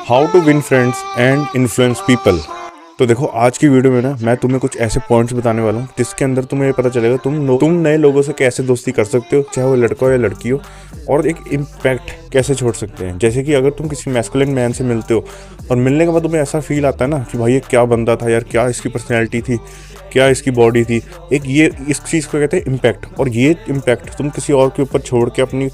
How to win friends and influence people. तो देखो आज की वीडियो में ना मैं तुम्हें कुछ ऐसे पॉइंट्स बताने वाला हूँ जिसके अंदर तुम्हें ये पता चलेगा तुम नए लोगों से कैसे दोस्ती कर सकते हो, चाहे वो लड़का हो या लड़की हो, और एक इम्पैक्ट कैसे छोड़ सकते हैं। जैसे कि अगर तुम किसी मैस्कुलिन मैन से मिलते हो और मिलने के बाद तुम्हें ऐसा फील आता है ना कि भाई ये क्या बंदा था यार, क्या इसकी पर्सनैलिटी थी, क्या इसकी बॉडी थी, एक ये इस चीज़ को कहते हैं इम्पैक्ट। और ये इम्पैक्ट तुम किसी और के ऊपर छोड़ के अपनी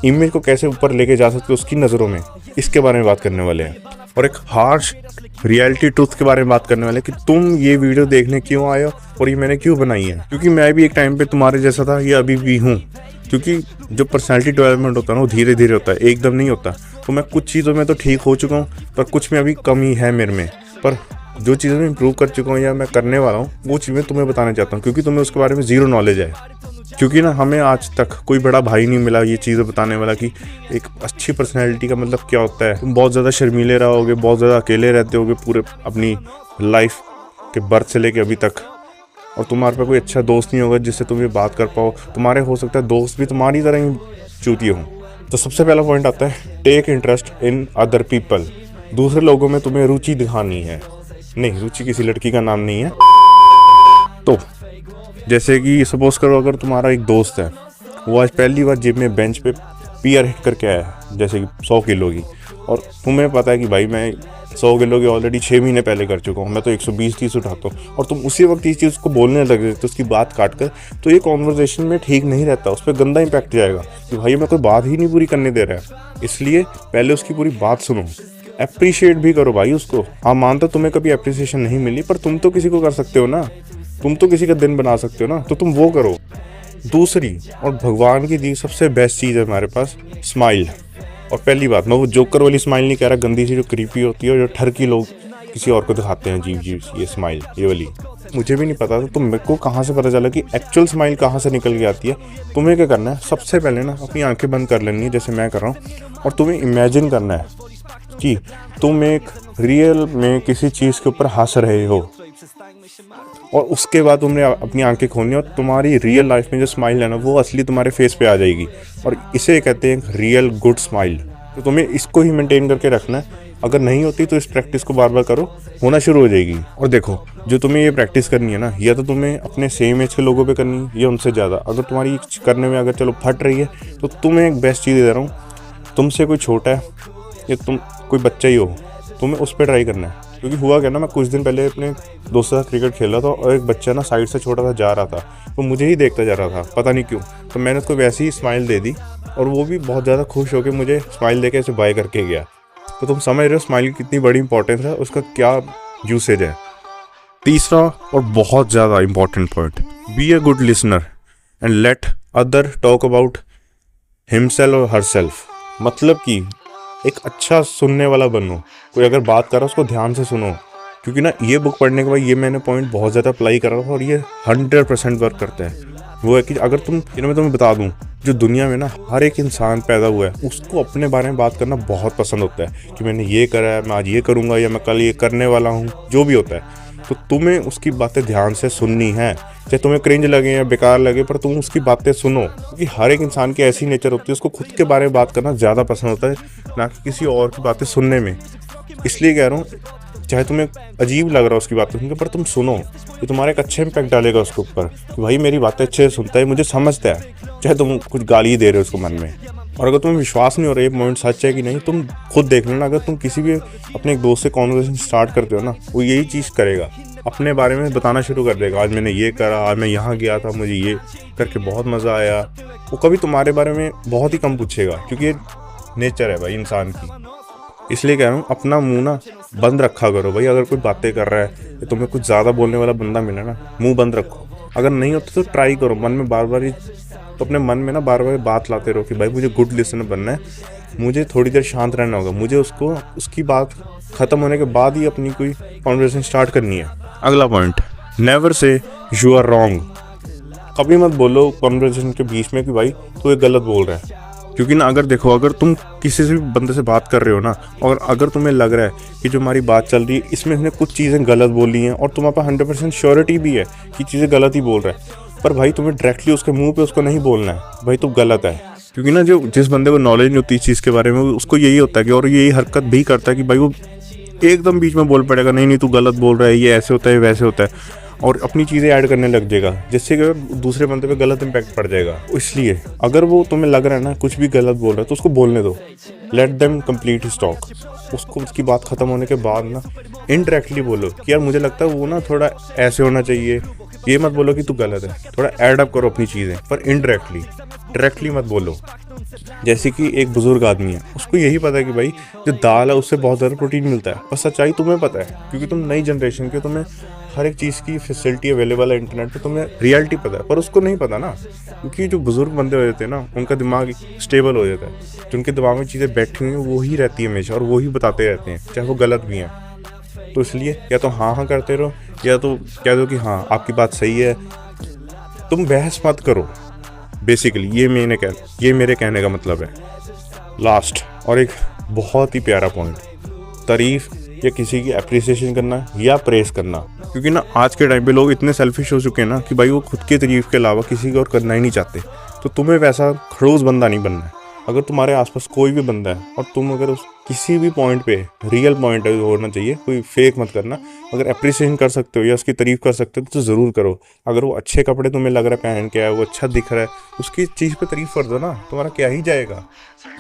इमेज को कैसे ऊपर लेके जा सकते हो उसकी नज़रों में, इसके बारे में बात करने वाले हैं। और एक हार्श रियलिटी ट्रूथ के बारे में बात करने वाले हैं कि तुम ये वीडियो देखने क्यों आए हो और ये मैंने क्यों बनाई है। क्योंकि मैं भी एक टाइम पे तुम्हारे जैसा था, ये अभी भी हूँ। क्योंकि जो पर्सनैलिटी डेवलपमेंट होता है ना वो धीरे धीरे होता है, एकदम नहीं होता। तो मैं कुछ चीज़ों में तो ठीक हो चुका हूँ, पर कुछ में अभी कमी है मेरे में। पर जो चीज़ें मैं इंप्रूव कर चुका हूँ या मैं करने वाला हूँ वो चीज़ें तुम्हें बताना चाहता हूँ, क्योंकि तुम्हें उसके बारे में ज़ीरो नॉलेज है। क्योंकि ना हमें आज तक कोई बड़ा भाई नहीं मिला ये चीज़ें बताने वाला कि एक अच्छी पर्सनैलिटी का मतलब क्या होता है। तुम बहुत ज़्यादा शर्मीले रहोगे, बहुत ज़्यादा अकेले रहते होगे पूरे अपनी लाइफ के बर्थ से लेके अभी तक, और तुम्हारे पे कोई अच्छा दोस्त नहीं होगा जिससे तुम ये बात कर पाओ। तुम्हारे हो सकता है दोस्त भी तुम्हारी तरह ही चूतिए हों। तो सबसे पहला पॉइंट आता है take interest in other people. दूसरे लोगों में तुम्हें रुचि दिखानी है। नहीं, रुचि किसी लड़की का नाम नहीं है। तो जैसे कि सपोज करो अगर तुम्हारा एक दोस्त है, वो आज पहली बार जिम में बेंच पे पीआर हिट करके आया है, जैसे कि 100 किलो की, और तुम्हें पता है कि भाई मैं 100 किलो की ऑलरेडी 6 महीने पहले कर चुका हूँ, मैं तो 120-130 उठाता हूँ, और तुम उसी वक्त इस चीज़ को बोलने लग गए तो उसकी बात काट कर, तो ये कॉन्वर्जेशन में ठीक नहीं रहता, उस पर गंदा इंपैक्ट जाएगा कि भाई मैं कोई बात ही नहीं पूरी करने दे रहा है। इसलिए पहले उसकी पूरी बात सुनो, अप्रिशिएट भी करो भाई उसको। हाँ, मानता तुम्हें कभी अप्रिसिएशन नहीं मिली, पर तुम तो किसी को कर सकते हो ना, तुम तो किसी का दिन बना सकते हो ना, तो तुम वो करो। दूसरी और भगवान की दी सबसे बेस्ट चीज़ है हमारे पास, स्माइल। और पहली बात, मैं वो जोकर वाली स्माइल नहीं कह रहा, गंदी सी जो क्रीपी होती है और जो ठरकी लोग किसी और को दिखाते हैं, जीव जीव ये स्माइल, ये वाली मुझे भी नहीं पता था। तो मेरे को कहाँ से पता चला कि एक्चुअल स्माइल कहाँ से निकल के आती है। तुम्हें क्या करना है, सबसे पहले ना अपनी आंखें बंद कर लेनी है जैसे मैं कर रहा हूँ, और तुम्हें इमेजिन करना है कि तुम एक रियल में किसी चीज़ के ऊपर हंस रहे हो, और उसके बाद तुमने अपनी आंखें खोलनी और तुम्हारी रियल लाइफ में जो स्माइल है ना वो असली तुम्हारे फेस पे आ जाएगी, और इसे कहते हैं रियल गुड स्माइल। तो तुम्हें इसको ही मेंटेन करके रखना है। अगर नहीं होती तो इस प्रैक्टिस को बार बार करो, होना शुरू हो जाएगी। और देखो, जो तुम्हें ये प्रैक्टिस करनी है ना, या तो तुम्हें अपने सेम एज के लोगों पे करनी है या उनसे ज़्यादा। अगर तुम्हारी करने में अगर चलो फट रही है तो तुम्हें एक बेस्ट चीज़ दे रहा हूँ, तुमसे कोई छोटा है या तुम कोई बच्चा ही हो, तुम्हें उस पर ट्राई करना है। क्योंकि हुआ क्या ना, मैं कुछ दिन पहले अपने दोस्तों के साथ क्रिकेट खेल रहा था और एक बच्चा ना साइड से छोटा सा जा रहा था, वो मुझे ही देखता जा रहा था, पता नहीं क्यों। तो मैंने उसको वैसी ही स्माइल दे दी और वो भी बहुत ज़्यादा खुश होकर मुझे स्माइल देके ऐसे बाय करके गया। तो तुम समझ रहे हो स्माइल की कितनी बड़ी इंपॉर्टेंस है, उसका क्या यूसेज है। तीसरा और बहुत ज़्यादा important point, be a good listener and let other talk about himself और हरसेल्फ। मतलब कि एक अच्छा सुनने वाला बनो। कोई अगर बात कर रहा है उसको ध्यान से सुनो। क्योंकि ना ये बुक पढ़ने के बाद ये मैंने पॉइंट बहुत ज़्यादा अप्लाई कर रहा था और ये 100% वर्क करता है। वो है कि अगर मैं तुम्हें बता दूं, जो दुनिया में ना हर एक इंसान पैदा हुआ है उसको अपने बारे में बात करना बहुत पसंद होता है कि मैंने ये करा है, मैं आज ये करूँगा या मैं कल ये करने वाला हूँ, जो भी होता है। तो तुम्हें उसकी बातें ध्यान से सुननी है, चाहे तुम्हें क्रिंज लगे या बेकार लगे, पर तुम उसकी बातें सुनो। क्योंकि हर एक इंसान की ऐसी नेचर होती है, उसको खुद के बारे में बात करना ज़्यादा पसंद होता है, ना कि किसी और की बातें सुनने में। इसलिए कह रहा हूँ, चाहे तुम्हें अजीब लग रहा हो उसकी बातें सुनकर, पर तुम सुनो, ये तुम्हारा एक अच्छा इम्पैक्ट डालेगा उसके ऊपर कि भाई मेरी बातें अच्छे से सुनता है, मुझे समझता है, चाहे तुम कुछ गाली दे रहे हो उसको मन में। और अगर तुम्हें विश्वास नहीं हो रहा ये पॉइंट सच है कि नहीं, तुम खुद देख लेना। अगर तुम किसी भी अपने एक दोस्त से कॉन्वर्सेशन स्टार्ट करते हो ना, वो यही चीज़ करेगा, अपने बारे में बताना शुरू कर देगा। आज मैंने ये करा, आज मैं यहाँ गया था, मुझे ये करके बहुत मज़ा आया। वो कभी तुम्हारे बारे में बहुत ही कम पूछेगा, क्योंकि ये नेचर है भाई इंसान की। इसलिए कह रहा हूँ, अपना मुंह ना बंद रखा करो भाई। अगर कोई बातें कर रहा है या तुम्हें कुछ ज़्यादा बोलने वाला बंदा मिले ना, मुंह बंद रखो। अगर नहीं होता तो ट्राई करो, मन में बार बार तो अपने मन में ना बार बार बात लाते रहो कि भाई मुझे गुड लिसनर बनना है, मुझे थोड़ी देर शांत रहना होगा, मुझे उसकी बात ख़त्म होने के बाद ही अपनी कोई कॉन्वर्सेशन स्टार्ट करनी है। अगला point, never say you are wrong. कभी मत बोलो कॉन्वर्सेशन के बीच में कि भाई तू ये गलत बोल रहा है। क्योंकि ना अगर देखो, अगर तुम किसी से भी बंदे से बात कर रहे हो ना, और अगर तुम्हें लग रहा है कि जो हमारी बात चल रही है इसमें इसने कुछ चीज़ें गलत बोली हैं और तुम्हारे पास 100% श्योरिटी भी है कि चीज़ें गलत ही बोल रहा है, पर भाई तुम्हें डायरेक्टली उसके मुंह पे उसको नहीं बोलना है भाई तू गलत है। क्योंकि ना जो जिस बंदे को नॉलेज नहीं होती इस चीज़ के बारे में, उसको यही होता है कि, और यही हरकत भी करता है कि भाई वो एकदम बीच में बोल पड़ेगा, नहीं नहीं तू गलत बोल रहा है, ये ऐसे होता है वैसे होता है, और अपनी चीज़ें ऐड करने लग जाएगा, जिससे कि दूसरे बंदे पे गलत इंपैक्ट पड़ जाएगा। इसलिए अगर वो तुम्हें लग रहा है ना कुछ भी गलत बोल रहा है तो उसको बोलने दो, let them complete his talk. उसको उसकी बात ख़त्म होने के बाद ना इनडायरेक्टली बोलो कि यार मुझे लगता है वो ना थोड़ा ऐसे होना चाहिए, ये मत बोलो कि तू गलत है, थोड़ा ऐड अप करो अपनी चीज़ें, पर इनडायरेक्टली, डायरेक्टली मत बोलो। जैसे कि एक बुजुर्ग आदमी है, उसको यही पता है कि भाई जो दाल है उससे बहुत ज़्यादा प्रोटीन मिलता है, पर सच्चाई तुम्हें पता है क्योंकि तुम नई जनरेशन के, तुम्हें हर एक चीज़ की फैसिलिटी अवेलेबल है इंटरनेट पे, तुम्हें रियलिटी पता है, पर उसको नहीं पता ना, क्योंकि जो बुजुर्ग बंदे हो जाते हैं ना उनका दिमाग स्टेबल हो जाता है, जो उनके दिमाग में चीज़ें बैठी हुई हैं वो ही रहती है हमेशा, और वो ही बताते रहते हैं चाहे वो गलत भी हैं। तो इसलिए या तो हाँ हाँ करते रहो, या तो कह दो कि हाँ आपकी बात सही है, तुम बहस मत करो। बेसिकली ये मेरे कहने का मतलब है। लास्ट और एक बहुत ही प्यारा पॉइंट, तारीफ या किसी की अप्रिसिएशन करना या प्रेस करना, क्योंकि ना आज के टाइम पे लोग इतने सेल्फिश हो चुके हैं ना कि भाई वो खुद की तारीफ के अलावा किसी की और करना ही नहीं चाहते। तो तुम्हें वैसा खड़ूस बंदा नहीं बनना है। अगर तुम्हारे आसपास कोई भी बंदा है और तुम अगर उस किसी भी पॉइंट पे, रियल पॉइंट है होना चाहिए, कोई फेक मत करना। अगर अप्रिसिएशन कर सकते हो या उसकी तारीफ कर सकते हो तो ज़रूर करो। अगर वो अच्छे कपड़े तुम्हें लग रहा है पहन के आया, वो अच्छा दिख रहा है, उसकी चीज़ पे तारीफ कर दो ना, तुम्हारा क्या ही जाएगा,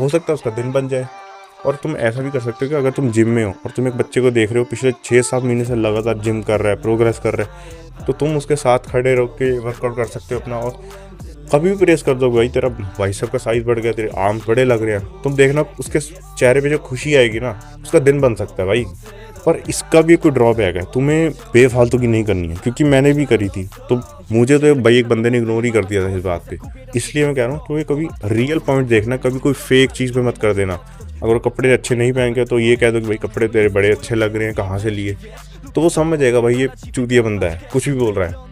हो सकता है उसका दिन बन जाए। और तुम ऐसा भी कर सकते हो कि अगर तुम जिम में हो और तुम एक बच्चे को देख रहे हो पिछले 6-7 महीने से लगातार जिम कर रहा है, प्रोग्रेस कर रहा है, तो तुम उसके साथ खड़े रहो के वर्कआउट कर सकते हो अपना, और कभी भी प्रेस कर दो भाई तेरा बाइसेप का साइज बढ़ गया, तेरे आर्म्स बड़े लग रहे हैं, तुम देखना उसके चेहरे पे जो खुशी आएगी ना, उसका दिन बन सकता है भाई। पर इसका भी कोई ड्रॉबैक है, तुम्हें बेफालतू की नहीं करनी है, क्योंकि मैंने भी करी थी, तो मुझे तो भाई एक बंदे ने इग्नोर ही कर दिया था इस बात पे। इसलिए मैं कह रहा हूँ तुम्हें कभी रियल पॉइंट देखना, कभी कोई फेक चीज़ पे मत कर देना। अगर वो कपड़े अच्छे नहीं पहन के तो ये कह दो कि भाई कपड़े तेरे बड़े अच्छे लग रहे हैं, कहाँ से लिए, तो वो समझ जाएगा भाई ये चूतिया बंदा है, कुछ भी बोल रहा है।